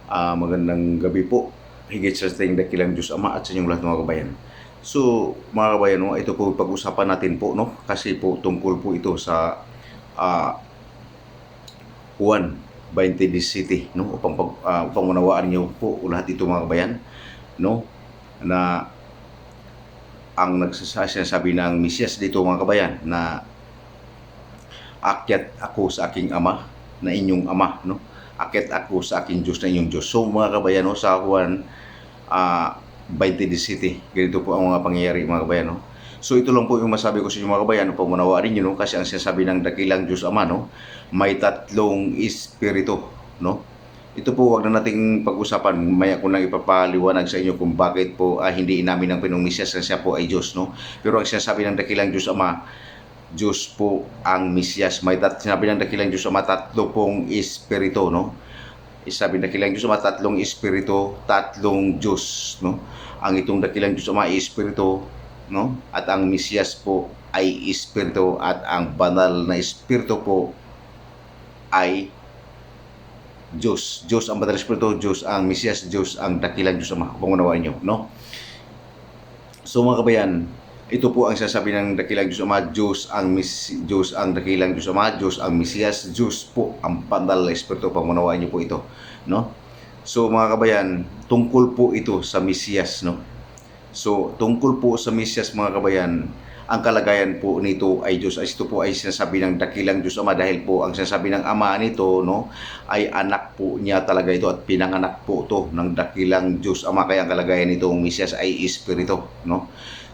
Magandang gabi po. Higit sa ating dakilang Diyos Ama at sa inyong lahat mga kabayan. So, mga kabayan, no, ito po pag-usapan natin po, no? Kasi po tungkol po ito sa Juan 20:17, no? Upang unawaan niyo po lahat ito mga kabayan, no? Na ang nagsasabi ng Mesyas dito mga kabayan na akyat ako sa aking ama na inyong ama, no? Akyat ako sa aking Diyos na inyong Diyos. So mga kabayan, no, sa Juan 20:17, ganito po ang mga pangyayari mga kabayan, no? So ito lang po yung masabi ko sa inyo mga kabayan, upang manawaarin nyo, no? Kasi ang sinasabi ng dakilang Diyos Ama, no, may tatlong espiritu, no? Ito po, wag na nating pag-usapan. Maya ko nang ipapaliwanag sa inyo kung bakit po hindi inamin ng Pinoong Mesyas na siya po ay Diyos, no? Pero ang sinasabi ng dakilang Diyos Ama, Diyos po ang Mesyas. Sinabi ng dakilang Diyos Ama, tatlo pong espiritu, no? Sabi ng dakilang Diyos Ama, tatlong espiritu, tatlong Diyos, no? Ang itong dakilang Diyos Ama ay espiritu, no? At ang Mesyas po ay espiritu, at ang banal na espiritu po ay Diyos. Diyos ang banal na espiritu, Diyos ang Mesyas, Diyos ang dakilang Diyos Ama. Kung unawaan nyo, no? So mga kabayan, ito po ang sasabi ng dakilang Diyos Ama, Diyos ang dakilang Diyos Ama, Diyos ang Mesyas, Diyos po ang banal na espiritu. Pamunawaan niyo po ito, no? So mga kabayan, tungkol po ito sa Mesyas, no? So tungkol po sa Mesyas mga kabayan, ang kalagayan po nito ay Diyos. Ito po ay sinasabi ng dakilang Diyos Ama, dahil po ang sinasabi ng Ama nito, no, ay anak po niya talaga ito, at pinanganak po ito ng dakilang Diyos Ama. Kaya ang kalagayan nitong Mesyas ay espiritu, no?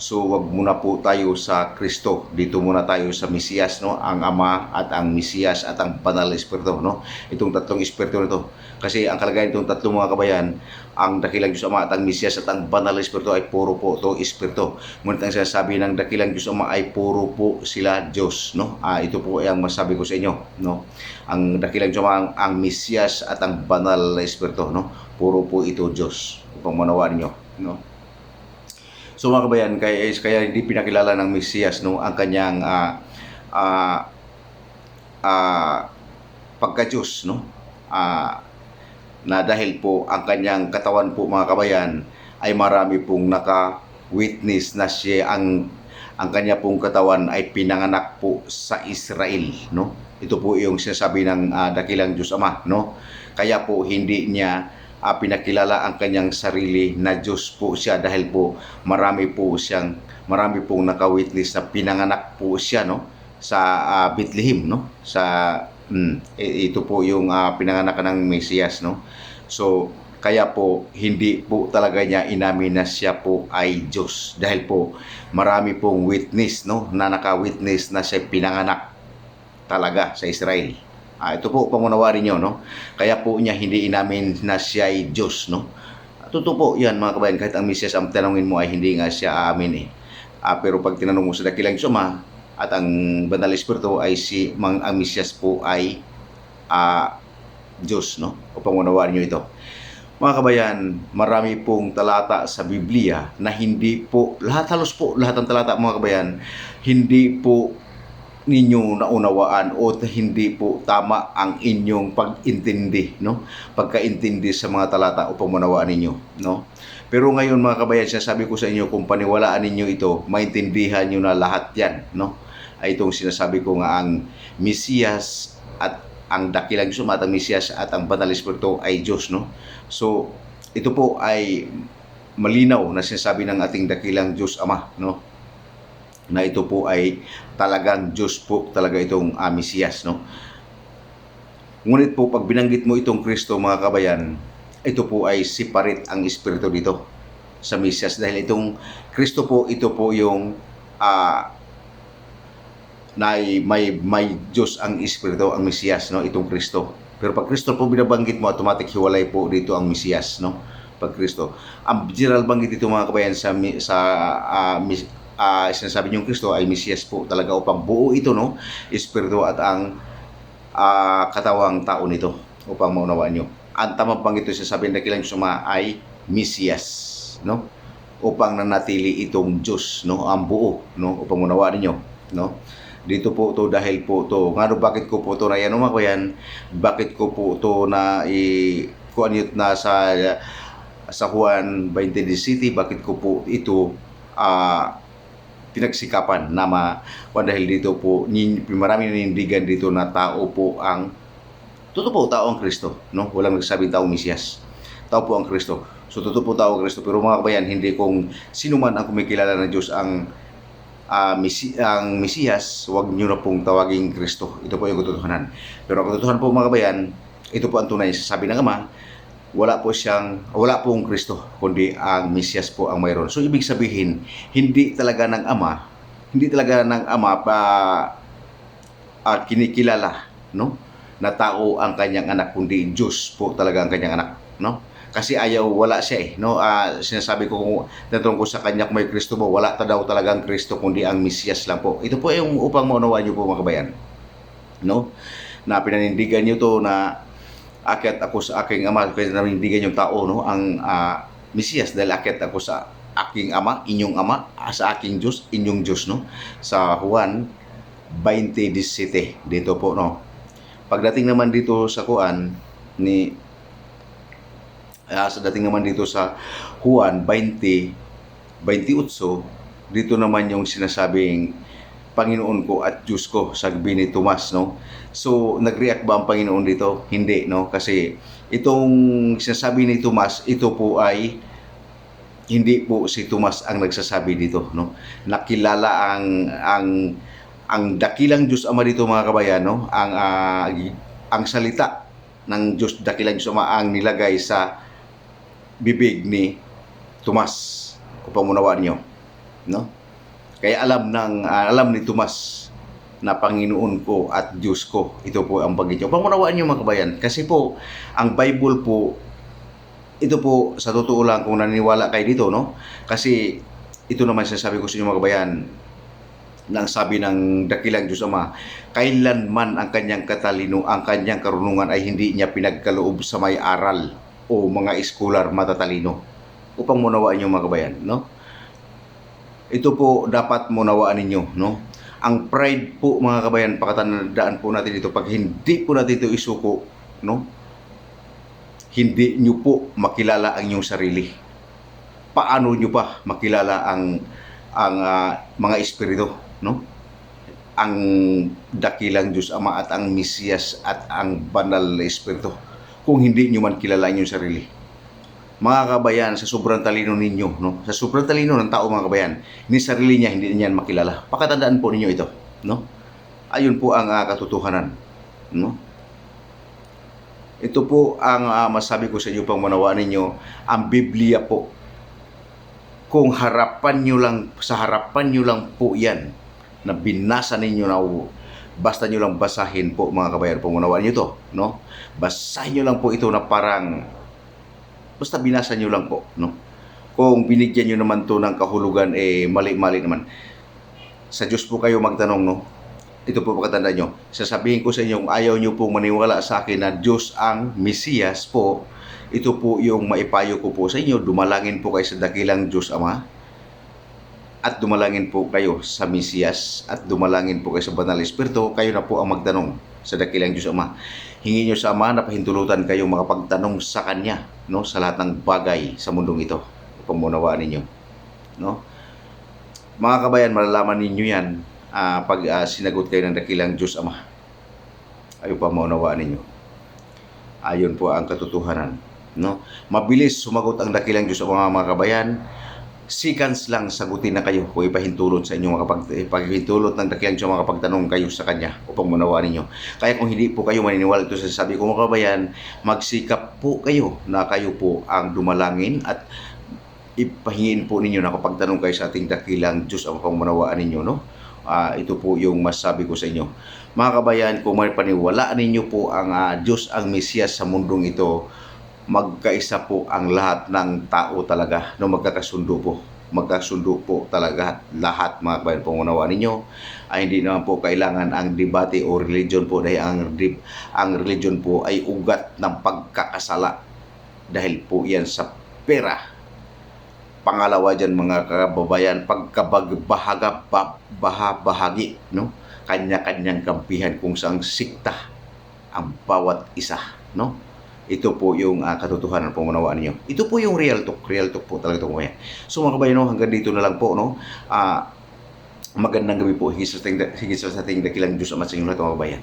So wag muna po tayo sa Kristo. Dito muna tayo sa Mesyas, no? Ang Ama at ang Mesyas at ang banal na espiritu, no? Itong tatlong espiritu nito. Kasi ang kalagayan nitong tatlong mga kabayan, ang dakilang Diyos Ama at ang Mesyas at ang banal na espiritu ay puro po to espiritu. Ngunit ang sinasabi ng dakilang Diyos Ama ay puro po sila Diyos, no? Ito po ay ang masabi ko sa inyo, no? Ang dakilang Diyos Ama, ang Mesyas at ang banal na espiritu, no? Puro po ito Diyos. Upang manawaan niyo, no? So mga kabayan, kaya hindi pinakilala ng Mesyas, no, ang kanyang pagka-Diyos, no? Na dahil po ang kanyang katawan po mga kabayan ay marami pong naka-witness na siya ang kanya pong katawan ay pinanganak po sa Israel, no? Ito po yung sinasabi ng dakilang Diyos Ama, no? Kaya po hindi niya pinakilala ang kanyang sarili na Diyos po siya, dahil po marami pong naka-witness na pinanganak po siya, no, sa Bethlehem, no, ito po yung pinanganak ng Mesiyas, no. So kaya po hindi po talaga niya inamin na siya po ay Diyos, dahil po marami pong witness, no, na naka-witness na siya pinanganak talaga sa Israel. Ito po, pamunawarin nyo, no? Kaya po niya hindi inamin na siya ay Diyos, no? Totoo po yan mga kabayan, kahit ang Mesyas ang tanongin mo ay hindi nga siya aamin, eh. Pero pag tinanong mo sa dakilang Diyos Ama at ang banal na espiritu ay ang Mesyas po ay Diyos, no? O pamunawarin nyo ito. Mga kabayan, marami pong talata sa Biblia na hindi po, halos po lahat ng talata mga kabayan, hindi po ninyo naunawaan o hindi po tama ang inyong pag-intindi, no? Pagkaintindi sa mga talata o pamunawaan ninyo, no? Pero ngayon mga kabayan, sinasabi ko sa inyo, kung paniwalaan ninyo ito, maintindihan niyo na lahat yan, no? Ay itong sinasabi ko nga, ang Mesiyas at ang dakilang Diyos at ang Mesiyas at ang banal na espiritu ay Diyos, no? So ito po ay malinaw na sinasabi ng ating dakilang Diyos Ama, no, na ito po ay talagang Diyos po talaga itong Mesiyas, no? Ngunit po pag binanggit mo itong Kristo mga kabayan, ito po ay separate ang espiritu dito sa Mesiyas, dahil itong Kristo po, ito po yung na may Diyos ang espiritu, ang Mesiyas, no, itong Kristo. Pero pag Kristo po binabanggit mo, automatic hiwalay po dito ang Mesiyas, no? Pag Kristo, ang general banggit dito mga kabayan sinasabi niyong Kristo ay Mesiyas po talaga, upang buo ito, no, espiritu at ang katawang tao nito, upang maunawaan niyo. Ang tamang banggit ito sinasabi ng dakilang Diyos Ama ay Mesiyas, no, upang nanatili itong Diyos, no, ang buo, no, upang maunawaan niyo, no. Dito po to, dahil po to, bakit ko po to na yan, mga kabayan, bakit ko po to na kung ano na sa Juan 20:17, bakit ko po ito pinagsikapan na dahil dito po marami nanindigan dito na tao po ang totoo po, tao ang Kristo, no? Walang nagsabing tao Mesiyas. Tao po ang Kristo. So totoo po tao ang Kristo, pero mga kabayan, hindi kung sino man ang kumikilala ng Diyos ang Mesiyas, huwag niyo na pong tawaging Kristo. Ito po yung katotohanan. Pero ang katotohanan po mga kabayan, ito po ang tunay. Sabi ng Ama, wala pong Kristo, kundi ang Mesiyas po ang mayroon. So ibig sabihin, hindi talaga ng Ama kinikilala, no, na tao ang kanyang anak, kundi Diyos po talaga ang kanyang anak, no? Kasi wala siya no? Sinasabi ko kung tatanong ko sa kanya kung may Kristo po, wala daw talagang Kristo, kundi ang Mesiyas lang po. Ito po yung upang maunawaan niyo po mga kabayan, no? Na pinanindigan niyo to na akyat ako sa aking Ama, kaya nanindigan yung tao, no, ang Mesiyas, dahil akyat ako sa aking Ama, inyong Ama, sa aking Diyos, inyong Diyos, no? Sa Juan 20:17 dito po, no. Pagdating naman dito sa dating naman dito sa Juan 20:28, dito naman yung sinasabing Panginoon ko at Diyos ko, sabi ni Tomas, no? So, nag-react ba ang Panginoon dito? Hindi, no? Kasi itong sinasabi ni Tomas, ito po ay hindi po si Tomas ang nagsasabi dito, no? Nakilala ang dakilang Diyos Ama dito mga kabayan, no? Ang salita ng Diyos, dakilang Diyos Ama ang nilagay sa bibig ni Tomas. Kung pamunawaan niyo, no? Kaya alam ni Tomas na Panginoon ko at Diyos ko, ito po ang bagay niyo. Pamunawaan niyo mga kabayan, kasi po ang Bible po, ito po sa totoo lang kung naniniwala kayo dito, no? Kasi ito naman sinasabi ko sa inyo mga kabayan, nang sabi ng dakilang Diyos Ama, kailanman ang kanyang ang kanyang karunungan ay hindi niya pinagkaloob sa may aral o mga eskolar matatalino. Upang munawaan niyo mga kabayan, no? Ito po dapat munawaan ninyo, no? Ang pride po mga kabayan, pakatandaan po natin ito, pag hindi po natin ito isuko, no? Hindi nyo po makilala ang inyong sarili. Paano nyo pa makilala ang mga espiritu, no? Ang dakilang Diyos Ama at ang Mesiyas at ang banal na espiritu, kung hindi nyo man kilala ang inyong sarili. Mga kabayan, sa sobrang talino ninyo, no? Sa sobrang talino ng tao mga kabayan, ni sarili niya hindi niyan makilala. Pakatandaan po ninyo ito, no? Ayun po ang katotohanan, no? Ito po ang masabi ko sa inyo pang manawaan ninyo, ang Biblia po. Kung sa harapan nyo lang po yan, na binasa ninyo na basta nyo lang basahin po mga kabayan, pamunawaan nyo to, no? Basahin nyo lang po ito na parang basta binasa nyo lang po, no? Kung binigyan nyo naman to ng kahulugan, mali-mali naman. Sa Diyos po kayo magtanong, no? Ito po pagkatandaan nyo. Sasabihin ko sa inyo, kung ayaw nyo po maniwala sa akin na Diyos ang Mesiyas po, ito po yung maipayo ko po sa inyo. Dumalangin po kayo sa dakilang Diyos Ama, at dumalangin po kayo sa Mesiyas, at dumalangin po kayo sa Banal Espiritu. Kayo na po ang magtanong sa dakilang Diyos Ama. Hingin nyo sa Ama na pahintulutan kayo makapagtanong sa Kanya, no, sa lahat ng bagay sa mundong ito. Pamunawaan ninyo, no? Mga kabayan, malalaman ninyo yan pag sinagot kayo ng dakilang Diyos Ama. Ayun pa maunawaan ninyo. Ayun po ang katotohanan, no? Mabilis sumagot ang dakilang Diyos Ama mga kabayan. Seconds lang sagutin na kayo kung ipahintulot sa inyo ipahintulot ng dakilang Diyos makapagtanong kayo sa Kanya upang munawaan ninyo. Kaya kung hindi po kayo maniniwala ito sa sabi ko mga kabayan, magsikap po kayo na kayo po ang dumalangin at ipahingin po ninyo na kapagtanong kayo sa ating dakilang Diyos upang munawaan ninyo, no? Ito po yung masabi ko sa inyo. Mga kabayan, kung may paniwalaan ninyo po ang Diyos ang Mesiyas sa mundong ito, magkaisa po ang lahat ng tao talaga, no? Magkasundo po talaga lahat mga kabayan. Pangunawaan ninyo ay hindi naman po kailangan ang debate o religion po, dahil ang religion po ay ugat ng pagkakasala, dahil po yan sa pera. Pangalawa dyan mga kababayan, bahagi, no? Kanya-kanyang kampihan kung saang sikta ang bawat isa, no? ito po yung katotohanan po manawaan ninyo. Ito po yung real talk po talaga ito mga kabayan. So mga kabayan, no, hanggang dito na lang po, no. Magandang gabi po, higit sa ating dakilang Diyos Ama sa inyong lahat mga kabayan.